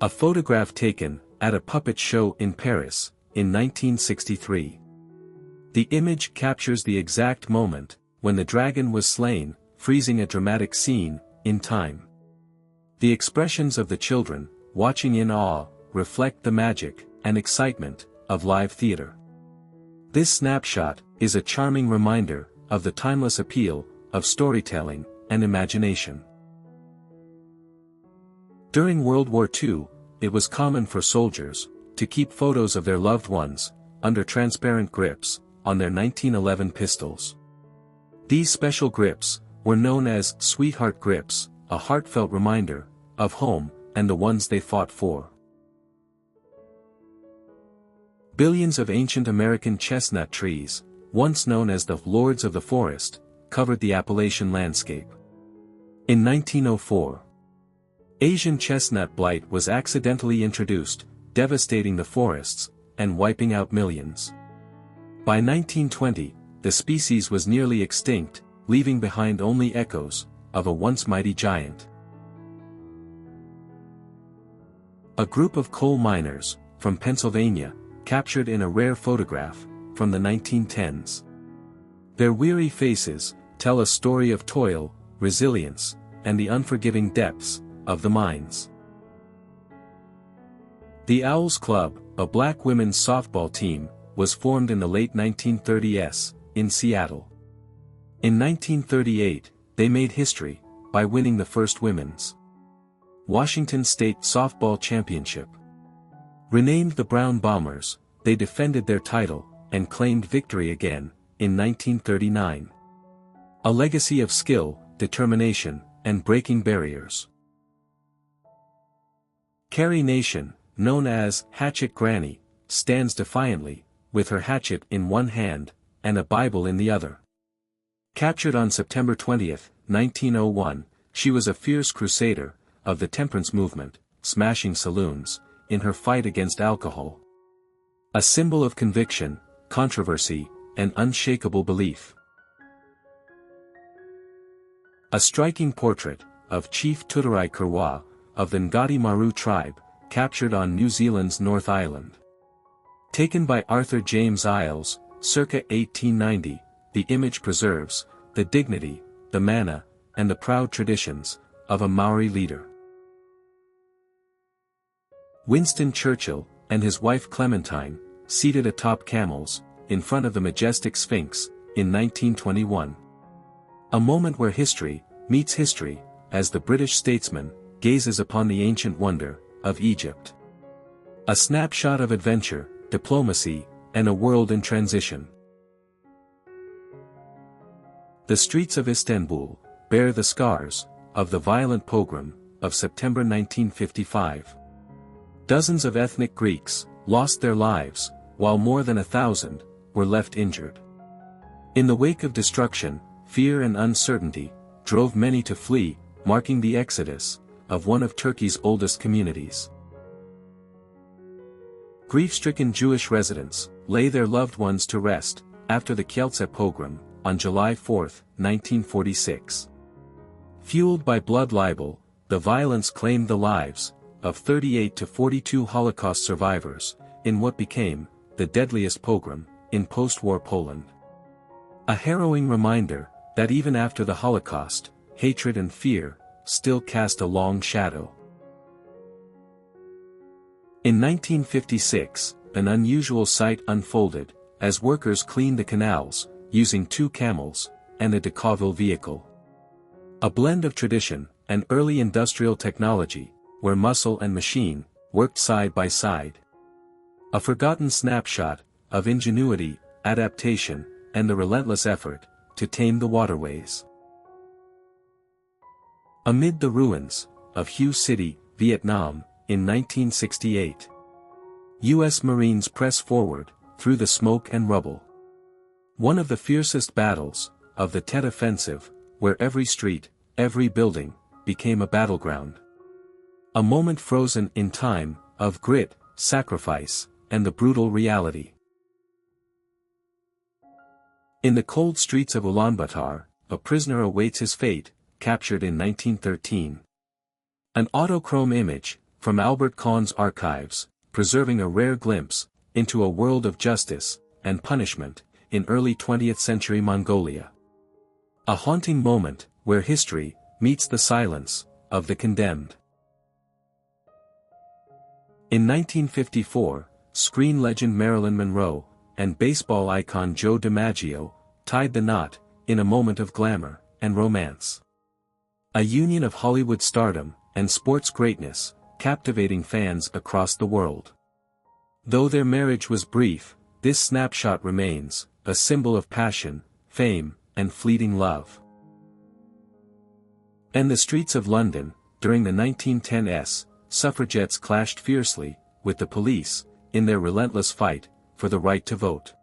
A photograph taken at a puppet show in Paris, in 1963. The image captures the exact moment when the dragon was slain, freezing a dramatic scene in time. The expressions of the children, watching in awe, reflect the magic and excitement of live theater. This snapshot is a charming reminder of the timeless appeal of storytelling and imagination. During World War II, it was common for soldiers to keep photos of their loved ones under transparent grips on their 1911 pistols. These special grips were known as sweetheart grips, a heartfelt reminder of home and the ones they fought for. Billions of ancient American chestnut trees, once known as the lords of the forest, covered the Appalachian landscape. In 1904, Asian chestnut blight was accidentally introduced, devastating the forests and wiping out millions. By 1920, the species was nearly extinct, leaving behind only echoes of a once mighty giant. A group of coal miners from Pennsylvania, captured in a rare photograph from the 1910s. Their weary faces tell a story of toil, resilience, and the unforgiving depths of the mines. The Owls Club, a black women's softball team, was formed in the late 1930s, in Seattle. In 1938, they made history by winning the first women's Washington State Softball Championship. Renamed the Brown Bombers, they defended their title and claimed victory again in 1939. A legacy of skill, determination, and breaking barriers. Carrie Nation, known as Hatchet Granny, stands defiantly, with her hatchet in one hand and a Bible in the other. Captured on September 20, 1901, she was a fierce crusader of the temperance movement, smashing saloons in her fight against alcohol. A symbol of conviction, controversy, and unshakable belief. A striking portrait of Chief Tuturai Kurwa of the Ngati Maru tribe, captured on New Zealand's North Island. Taken by Arthur James Iles, circa 1890, the image preserves the dignity, the mana, and the proud traditions of a Maori leader. Winston Churchill and his wife Clementine, seated atop camels, in front of the majestic Sphinx, in 1921. A moment where history meets history, as the British statesman gazes upon the ancient wonder of Egypt. A snapshot of adventure, diplomacy, and a world in transition. The streets of Istanbul bear the scars of the violent pogrom of September 1955. Dozens of ethnic Greeks lost their lives, while more than 1,000 were left injured. In the wake of destruction, fear and uncertainty drove many to flee, marking the exodus of one of Turkey's oldest communities. Grief-stricken Jewish residents lay their loved ones to rest after the Kielce pogrom on July 4, 1946. Fueled by blood libel, the violence claimed the lives of 38 to 42 Holocaust survivors in what became the deadliest pogrom in post-war Poland. A harrowing reminder that even after the Holocaust, hatred and fear still cast a long shadow. In 1956, an unusual sight unfolded, as workers cleaned the canals, using 2 camels and a Decauville vehicle. A blend of tradition and early industrial technology, where muscle and machine worked side by side. A forgotten snapshot of ingenuity, adaptation, and the relentless effort to tame the waterways. Amid the ruins of Hue City, Vietnam, in 1968. U.S. Marines press forward through the smoke and rubble. One of the fiercest battles of the Tet Offensive, where every street, every building, became a battleground. A moment frozen in time, of grit, sacrifice, and the brutal reality. In the cold streets of Ulaanbaatar, a prisoner awaits his fate, captured in 1913. An autochrome image from Albert Kahn's archives, preserving a rare glimpse into a world of justice and punishment in early 20th century Mongolia. A haunting moment where history meets the silence of the condemned. In 1954, screen legend Marilyn Monroe and baseball icon Joe DiMaggio tied the knot in a moment of glamour and romance. A union of Hollywood stardom and sports greatness, captivating fans across the world. Though their marriage was brief, this snapshot remains a symbol of passion, fame, and fleeting love. In the streets of London, during the 1910s, suffragettes clashed fiercely with the police in their relentless fight for the right to vote.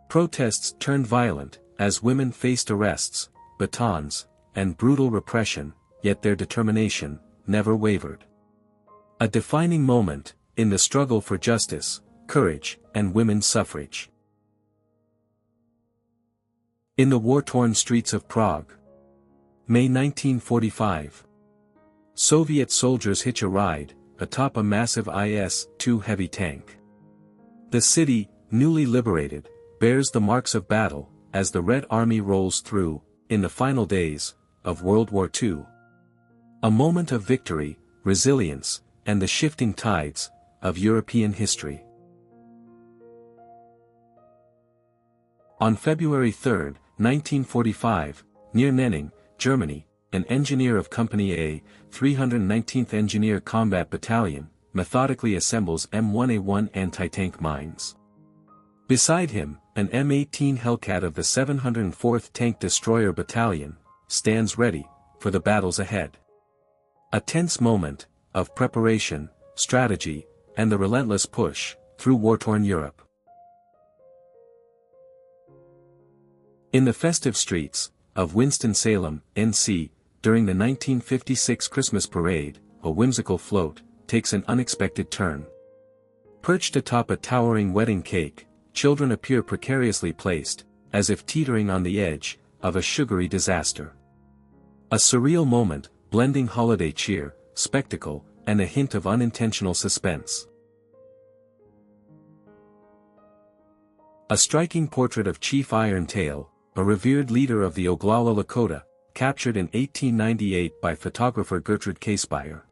Protests turned violent as women faced arrests, batons, and brutal repression, yet their determination never wavered. A defining moment in the struggle for justice, courage, and women's suffrage. In the war-torn streets of Prague. May 1945. Soviet soldiers hitch a ride atop a massive IS-2 heavy tank. The city, newly liberated, bears the marks of battle as the Red Army rolls through, in the final days of World War II. A moment of victory, resilience, and the shifting tides of European history. On February 3, 1945, near Nenning, Germany, an engineer of Company A, 319th Engineer Combat Battalion, methodically assembles M1A1 anti-tank mines. Beside him, an M18 Hellcat of the 704th Tank Destroyer Battalion stands ready for the battles ahead. A tense moment of preparation, strategy, and the relentless push through war-torn Europe. In the festive streets of Winston-Salem, NC, during the 1956 Christmas parade, a whimsical float takes an unexpected turn. Perched atop a towering wedding cake, children appear precariously placed, as if teetering on the edge of a sugary disaster. A surreal moment, blending holiday cheer, spectacle, and a hint of unintentional suspense. A striking portrait of Chief Iron-Tail, a revered leader of the Oglala Lakota, captured in 1898 by photographer Gertrude Casebeyer.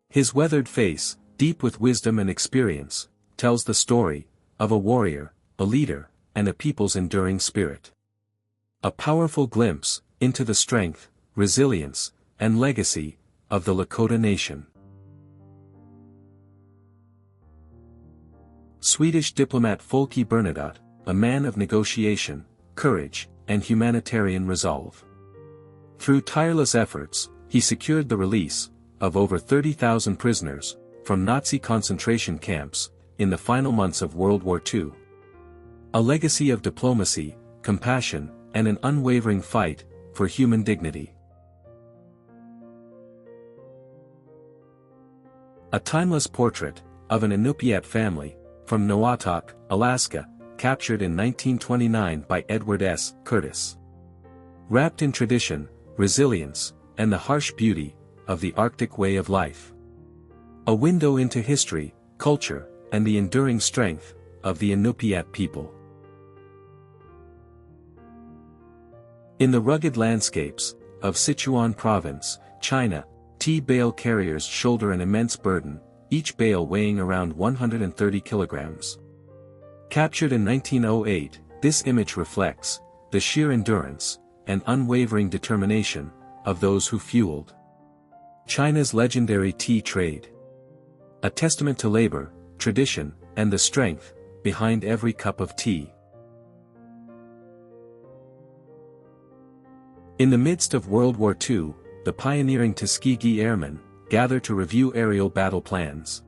His weathered face, deep with wisdom and experience, tells the story of a warrior, a leader, and a people's enduring spirit. A powerful glimpse into the strength, resilience, and legacy of the Lakota Nation. Swedish diplomat Folke Bernadotte, a man of negotiation, courage, and humanitarian resolve. Through tireless efforts, he secured the release of over 30,000 prisoners from Nazi concentration camps in the final months of World War II. A legacy of diplomacy, compassion, and an unwavering fight for human dignity. A timeless portrait of an Inupiat family from Nawatok, Alaska, captured in 1929 by Edward S. Curtis. Wrapped in tradition, resilience, and the harsh beauty of the Arctic way of life. A window into history, culture, and the enduring strength of the Inupiat people. In the rugged landscapes of Sichuan Province, China, T-bale carriers shoulder an immense burden, each bale weighing around 130 kilograms. Captured in 1908, this image reflects the sheer endurance and unwavering determination of those who fueled China's legendary tea trade. A testament to labor, tradition, and the strength behind every cup of tea. In the midst of World War II, the pioneering Tuskegee Airmen gather to review aerial battle plans.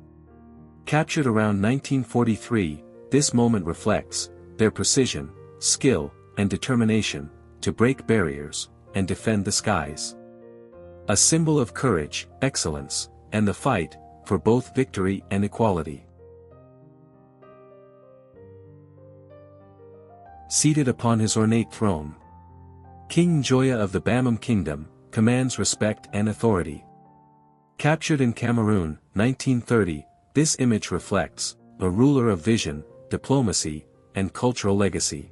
Captured around 1943, this moment reflects their precision, skill, and determination to break barriers and defend the skies. A symbol of courage, excellence, and the fight for both victory and equality. Seated upon his ornate throne, King Njoya of the Bamum Kingdom commands respect and authority. Captured in Cameroon, 1930, this image reflects a ruler of vision, diplomacy, and cultural legacy.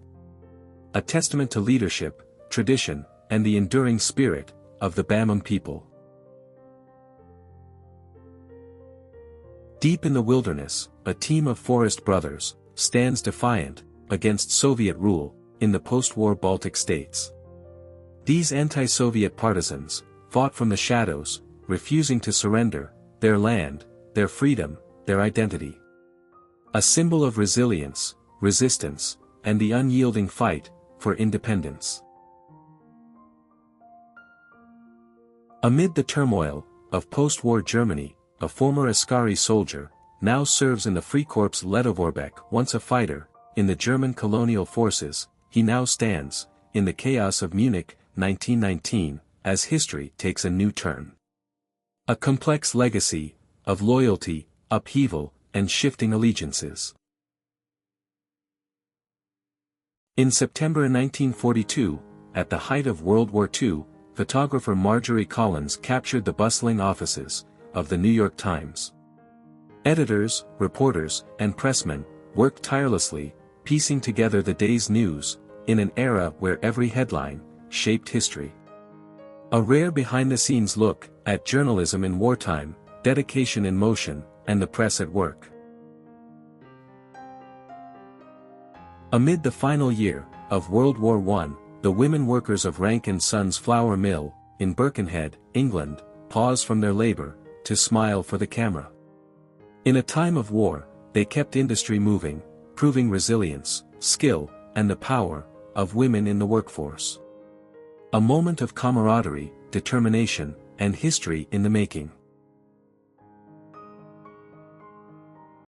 A testament to leadership, tradition, and the enduring spirit of the Bamum people. Deep in the wilderness, a team of forest brothers stands defiant against Soviet rule in the post-war Baltic states. These anti-Soviet partisans fought from the shadows, refusing to surrender their land, their freedom, their identity. A symbol of resilience, resistance, and the unyielding fight for independence. Amid the turmoil of post-war Germany, a former Askari soldier now serves in the Freikorps Ledovorbeck. Once a fighter in the German colonial forces, he now stands in the chaos of Munich, 1919, as history takes a new turn. A complex legacy of loyalty, upheaval, and shifting allegiances. In September 1942, at the height of World War II, photographer Marjorie Collins captured the bustling offices of the New York Times. Editors, reporters, and pressmen worked tirelessly, piecing together the day's news, in an era where every headline shaped history. A rare behind-the-scenes look at journalism in wartime, dedication in motion, and the press at work. Amid the final year of World War I, the women workers of Rank & Sons Flour Mill, in Birkenhead, England, pause from their labor to smile for the camera. In a time of war, they kept industry moving, proving resilience, skill, and the power of women in the workforce. A moment of camaraderie, determination, and history in the making.